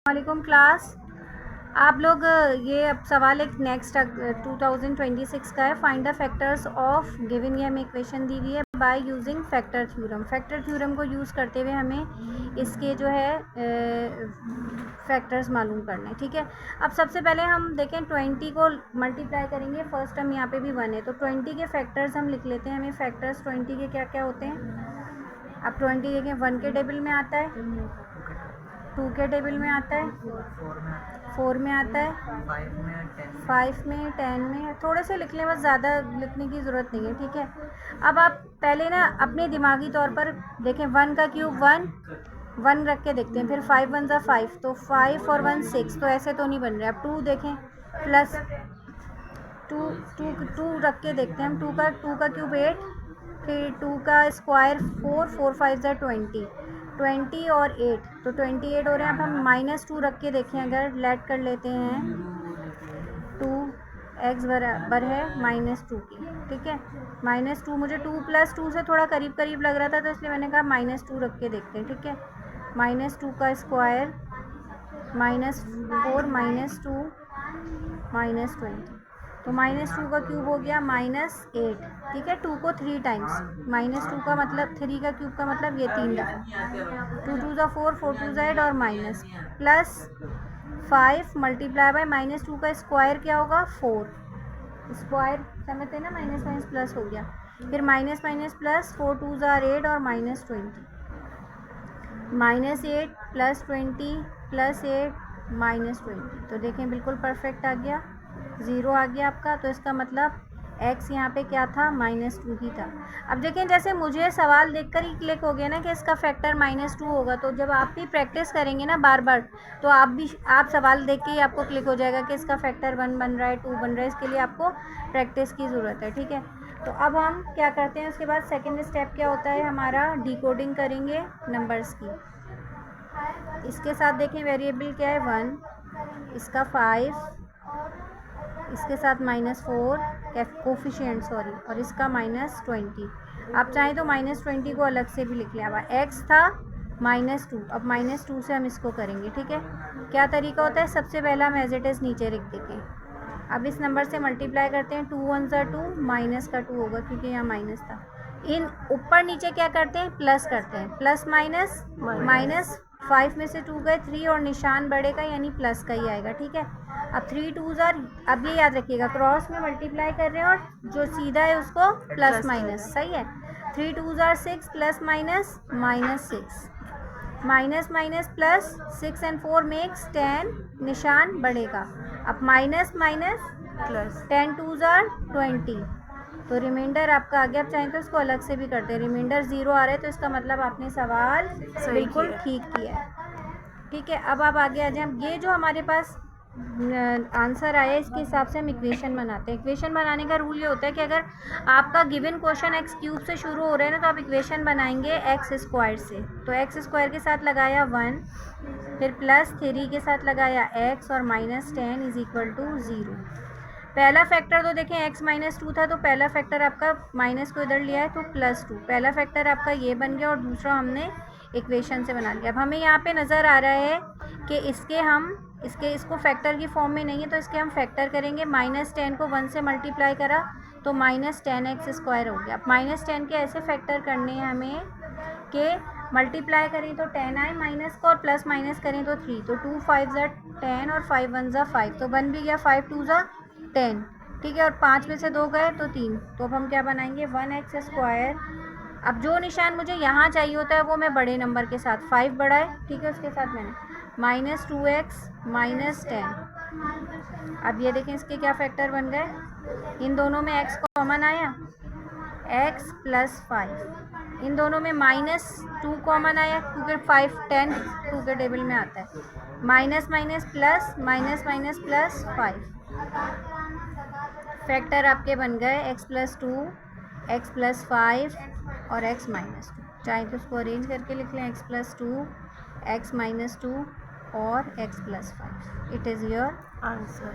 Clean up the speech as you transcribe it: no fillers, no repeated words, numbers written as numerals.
वालेकुम क्लास। आप लोग ये अब सवाल एक नेक्स्ट 2026 का है। Find the factors of given, ये हमें इक्वेशन दी हुई है by using factor theorem. Factor theorem को यूज़ करते हुए हमें इसके जो है फैक्टर्स मालूम करने हैं। ठीक है, अब सबसे पहले हम देखें 20 को मल्टीप्लाई करेंगे। फर्स्ट टर्म यहाँ पे भी 1 है तो 20 के फैक्टर्स हम लिख लेते हैं। हमें फैक्टर्स 20 के क्या क्या होते हैं। अब 20 देखें, 1 के टेबल में आता है, 2 के टेबल में आता है, 4 में आता है, 5 में, 10 में। थोड़े से लिख लें, बस ज़्यादा लिखने की ज़रूरत नहीं है। ठीक है, अब आप पहले ना अपने दिमागी तौर पर देखें। 1 का क्यूब 1 रख के देखते हैं, फिर 5 1 ज़ा 5, तो 5 और 1 6, तो ऐसे तो नहीं बन रहे। अब 2 देखें, प्लस 2 रख के देखते हैं हम। 2 का क्यूब 8, फिर 2 का स्क्वायर 4, 4 5 ज़ा 20 और 8, तो 28 हो रहे हैं। अब हम -2 रख के देखें, अगर लेट कर लेते हैं 2x बराबर है -2 की। ठीक है, -2, मुझे 2 + 2 से थोड़ा करीब करीब लग रहा था, तो इसलिए मैंने कहा -2 रख के देखते हैं। ठीक है, -2 का स्क्वायर -4 -2 -20, तो -2 का क्यूब हो गया -8। ठीक है, 2 को 3 टाइम्स, -2 का मतलब 3 का क्यूब का मतलब ये 3 दफ़ा, 2 2 ज़ा 4, 4 2 ज़ा 8 और माइनस प्लस 5 मल्टीप्लाई बाय -2 का स्क्वायर क्या होगा 4, स्क्वायर समझते हैं ना, माइनस माइनस प्लस हो गया, फिर माइनस माइनस प्लस 4 2 ज़ा 8 और -20, -8 + 20 + 8 -20, तो देखें बिल्कुल परफेक्ट आ गया, 0 आ गया आपका। तो इसका मतलब x यहाँ पे क्या था, -2 ही था। अब देखें, जैसे मुझे सवाल देखकर ही क्लिक हो गया ना कि इसका फैक्टर -2 होगा, तो जब आप भी प्रैक्टिस करेंगे ना बार बार, तो आप सवाल देख के ही आपको क्लिक हो जाएगा कि इसका फैक्टर 1 बन रहा है, 2 बन रहा है। इसके लिए आपको प्रैक्टिस की ज़रूरत है। ठीक है, तो अब हम क्या करते हैं, उसके बाद सेकेंड स्टेप क्या होता है हमारा, डिकोडिंग करेंगे नंबर्स की। इसके साथ देखें वेरिएबल क्या है 1, इसका 5, इसके साथ -4 कोफिशिएंट सॉरी, और इसका -20। आप चाहें तो -20 को अलग से भी लिख लें। अब x था -2, अब -2 से हम इसको करेंगे। ठीक है, क्या तरीका होता है, सबसे पहला हम एज इट इज़ नीचे लिख देंगे। अब इस नंबर से मल्टीप्लाई करते हैं, 2 1 ज़ा 2, माइनस का 2 होगा क्योंकि यहाँ माइनस था। इन ऊपर नीचे क्या करते हैं, प्लस करते हैं, प्लस माइनस माइनस, 5 में से 2 गए 3 और निशान बढ़ेगा यानी प्लस का ही आएगा। ठीक है, अब 3 2 ज़ा, अब ये याद रखिएगा क्रॉस में मल्टीप्लाई कर रहे हैं और जो सीधा है उसको प्लस माइनस, सही है। 3 2 ज़ा 6 + minus -6, minus minus plus 6 and 4 makes 10, निशान बढ़ेगा। अब माइनस माइनस प्लस 10 2 ज़ा 20, तो रिमाइंडर आपका आ गया। आप चाहें तो इसको अलग से भी करते हैं, रिमाइंडर 0 आ रहा है, तो इसका मतलब आपने सवाल बिल्कुल ठीक किया है। ठीक है, अब आप आगे आ जाएं। ये जो हमारे पास आंसर आया, इसके हिसाब से हम इक्वेशन बनाते हैं। इक्वेशन बनाने का रूल ये होता है कि अगर आपका गिवन क्वेश्चन x³ से शुरू हो रहा है ना, तो आप इक्वेशन बनाएंगे x² से। तो x² के साथ लगाया 1, फिर +3 के साथ लगाया x और -10 = 0। पहला फैक्टर तो देखें x -2 था, तो पहला फैक्टर आपका माइनस को इधर लिया है तो +2, पहला फैक्टर आपका ये बन गया और दूसरा हमने इक्वेशन से बना लिया। अब हमें यहाँ पे नज़र आ रहा है कि इसको फैक्टर की फॉर्म में नहीं है, तो इसके हम फैक्टर करेंगे। -10 को 1 से मल्टीप्लाई करा तो -10x² हो गया। अब -10 के ऐसे फैक्टर करने हैं हमें कि मल्टीप्लाई करें तो 10 आए माइनस को, और प्लस माइनस करें तो 3, तो 2 5 ज़ा 10 और 5 1 ज़ा 5, तो बन भी गया 5 2 ज़ा 10। ठीक है, और 5 में से 2 गए तो 3, तो अब हम क्या बनाएंगे 1x²। अब जो निशान मुझे यहाँ चाहिए होता है वो मैं बड़े नंबर के साथ, 5 बड़ा है, ठीक है, उसके साथ मैंने -2x -10। अब ये देखें इसके क्या फैक्टर बन गए, इन दोनों में x कॉमन आया, x + 5, इन दोनों में -2 कॉमन आया क्योंकि 5 10 2 के टेबल में आता है, minus minus plus, minus minus plus 5, factor आपके बन गए x + 2, x + 5 और x -2। चाहे तो उसको अरेंज करके लिख लें, x + 2, x -2 और x + 5। It is your answer.